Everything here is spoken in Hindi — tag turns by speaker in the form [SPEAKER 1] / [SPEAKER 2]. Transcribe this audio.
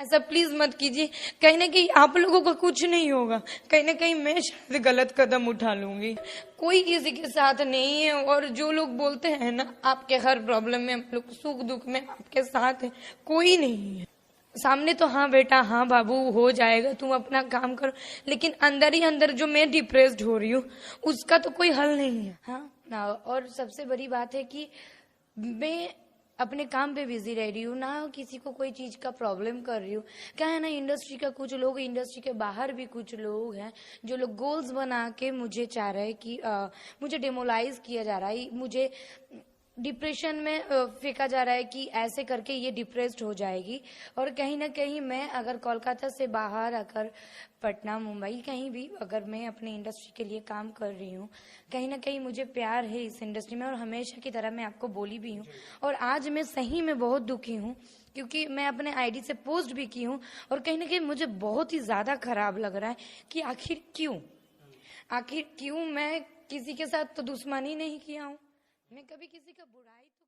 [SPEAKER 1] ऐसा प्लीज मत कीजिए। कहीं ना कहीं आप लोगों का कुछ नहीं होगा, कहीं ना कहीं मैं शायद गलत कदम उठा लूंगी। कोई किसी के साथ नहीं है, और जो लोग बोलते हैं ना आपके हर प्रॉब्लम में हम लोग सुख दुख में आपके साथ है, कोई नहीं है सामने। तो हाँ बेटा, हाँ बाबू, हो जाएगा, तुम अपना काम करो, लेकिन अंदर ही अंदर जो मैं डिप्रेस्ड हो रही हूँ उसका तो कोई हल नहीं है। हाँ ना, और सबसे बड़ी बात है कि मैं अपने काम पे बिजी रह रही हूँ, ना किसी को कोई चीज का प्रॉब्लम कर रही हूँ। क्या है ना, इंडस्ट्री का कुछ लोग, इंडस्ट्री के बाहर भी कुछ लोग हैं जो लोग गोल्स बना के मुझे चाह रहे हैं कि मुझे डेमोलाइज किया जा रहा है, मुझे डिप्रेशन में फेंका जा रहा है कि ऐसे करके ये डिप्रेस्ड हो जाएगी। और कहीं ना कहीं मैं अगर कोलकाता से बाहर अगर पटना मुंबई कहीं भी अगर मैं अपनी इंडस्ट्री के लिए काम कर रही हूँ, कहीं ना कहीं मुझे प्यार है इस इंडस्ट्री में, और हमेशा की तरह मैं आपको बोली भी हूँ। और आज मैं सही में बहुत दुखी हूँ, क्योंकि मैं अपने आईडी से पोस्ट भी की हूँ, और कहीं ना कहीं मुझे बहुत ही ज्यादा खराब लग रहा है कि आखिर क्यों मैं किसी के साथ तो दुश्मनी नहीं किया हूँ, मैं कभी किसी का बुराई तो